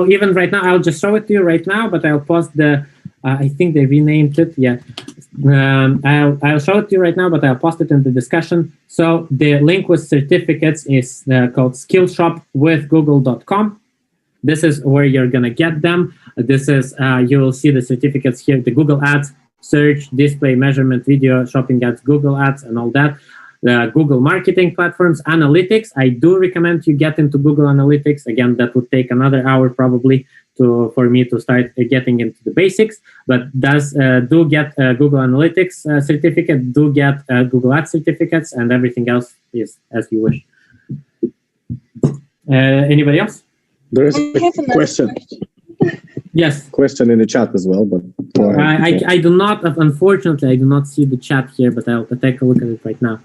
even right now, I'll just show it to you right now, but I'll post the. I think they renamed it. Yeah. I'll show it to you right now, but I'll post it in the discussion. So the link with certificates is called skillshopwithgoogle.com. This is where you're going to get them. This is, you will see the certificates here, the Google Ads, search, display, measurement, video, shopping ads, Google Ads, and all that. The Google marketing platforms, analytics. I do recommend you get into Google Analytics. Again, that would take another hour probably for me to start getting into the basics, but do get Google Analytics certificate, do get Google Ads certificates, and everything else is as you wish. Anybody else? There is a question. Yes. Question in the chat as well, but I do not, unfortunately, I do not see the chat here, but I'll take a look at it right now.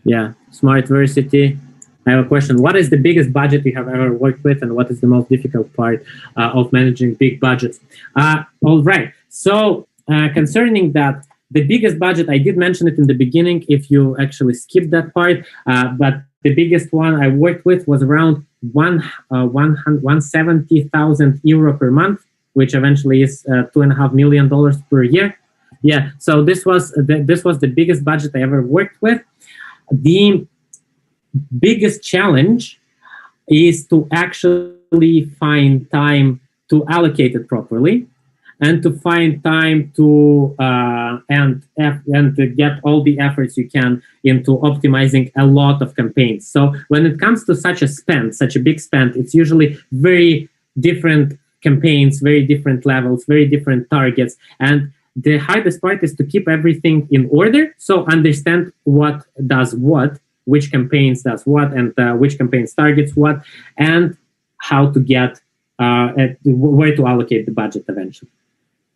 Yeah, Smartversity. I have a question. What is the biggest budget you have ever worked with, and what is the most difficult part of managing big budgets? All right. So concerning that, the biggest budget, I did mention it in the beginning, if you actually skip that part, but the biggest one I worked with was around 170,000 euro per month, which eventually is $2.5 million per year. Yeah, so this was the biggest budget I ever worked with. The biggest challenge is to actually find time to allocate it properly, and to find time to and to get all the efforts you can into optimizing a lot of campaigns. So when it comes to such a big spend, it's usually very different campaigns, very different levels, very different targets, and the hardest part is to keep everything in order. So understand what does what, which campaigns does what, and which campaigns targets what, and how to get where to allocate the budget eventually.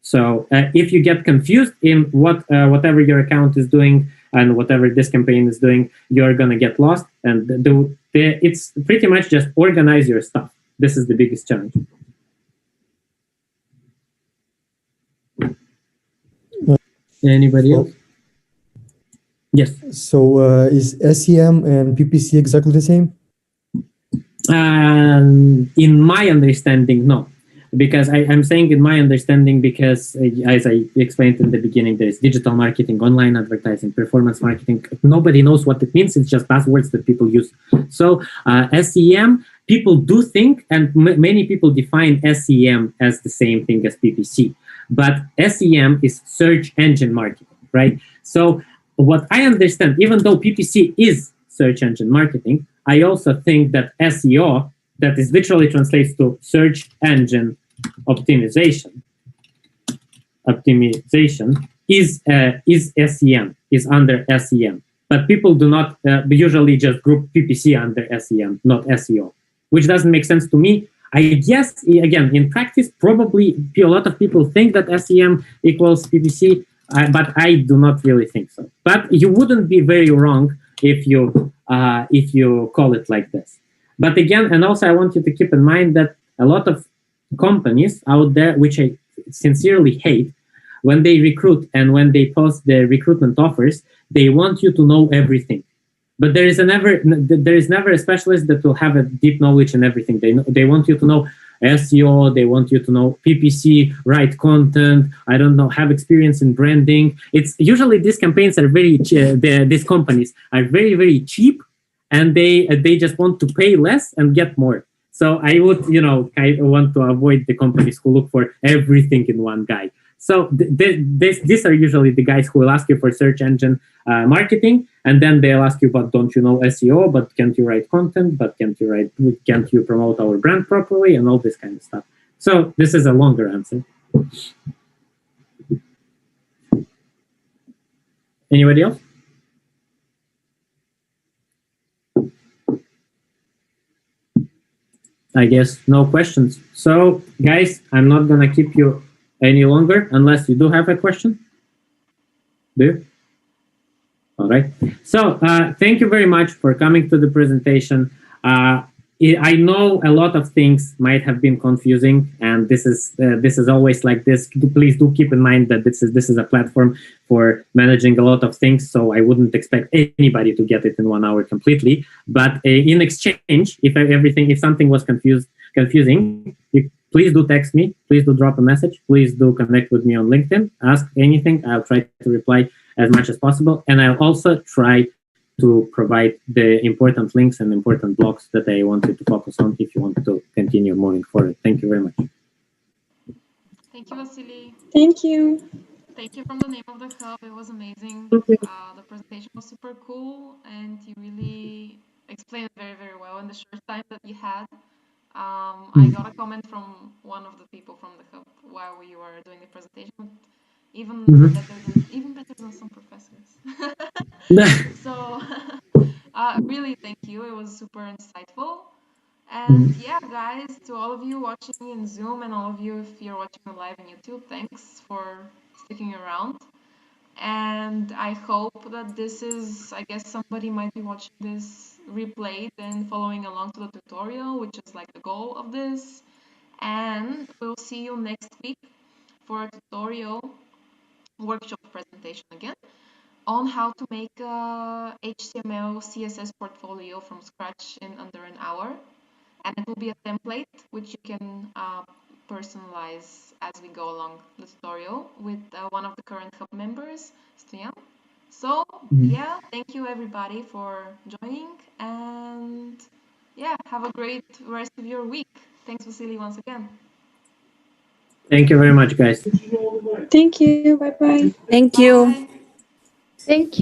So if you get confused in whatever your account is doing and whatever this campaign is doing, you're gonna get lost. And it's pretty much just organize your stuff. This is the biggest challenge. Anybody else? Yes. So is SEM and PPC exactly the same? In my understanding, no. Because I'm saying in my understanding because, as I explained in the beginning, there's digital marketing, online advertising, performance marketing. Nobody knows what it means. It's just buzzwords that people use. So SEM, people do think, and many people define SEM as the same thing as PPC. But SEM is search engine marketing, right? So what I understand, even though PPC is search engine marketing, I also think that SEO, that is literally translates to search engine optimization, is SEM, is under SEM. But people do not usually just group PPC under SEM, not SEO, which doesn't make sense to me. I guess, again, in practice, probably a lot of people think that SEM equals PPC, but I do not really think so. But you wouldn't be very wrong if you call it like this. But again, and also I want you to keep in mind that a lot of companies out there, which I sincerely hate, when they recruit and when they post their recruitment offers, they want you to know everything. But there is never a specialist that will have a deep knowledge in everything. They want you to know SEO, they want you to know PPC, write content, I don't know, have experience in branding. It's usually these campaigns are these companies are very, very cheap, and they just want to pay less and get more. So I would, I want to avoid the companies who look for everything in one guy. So these are usually the guys who will ask you for search engine marketing, and then they'll ask you, but don't you know SEO? But can't you write content? But can't you promote our brand properly? And all this kind of stuff. So this is a longer answer. Anybody else? I guess no questions. So guys, I'm not gonna keep you any longer unless you do have a question. Do you? All right. So thank you very much for coming to the presentation. I know a lot of things might have been confusing, and this is always like this. Please do keep in mind that this is a platform for managing a lot of things, so I wouldn't expect anybody to get it in 1 hour completely. But in exchange, if something was confusing, please do text me. Please do drop a message. Please do connect with me on LinkedIn. Ask anything. I'll try to reply as much as possible, and I'll also try to provide the important links and important blogs that I wanted to focus on if you want to continue moving forward. Thank you very much. Thank you, Vassiliy. Thank you. Thank you from the name of the Hub. It was amazing. The presentation was super cool, and you really explained it very, very well in the short time that you had. I got a comment from one of the people from the Hub while we were doing the presentation. Even better than some professors. So really thank you. It was super insightful. And yeah, guys, to all of you watching in Zoom and all of you if you're watching live on YouTube, thanks for sticking around. And I hope that this is, I guess somebody might be watching this replayed and following along to the tutorial, which is like the goal of this. And we'll see you next week for a tutorial workshop presentation again on how to make a HTML CSS portfolio from scratch in under an hour, and it will be a template which you can personalize as we go along the tutorial with one of the current Hub members, Stoyan. So yeah, thank you everybody for joining, and yeah, have a great rest of your week. Thanks, Vassiliy, once again. Thank you very much, guys. Thank you. Bye-bye. Thank you. Bye. Thank you.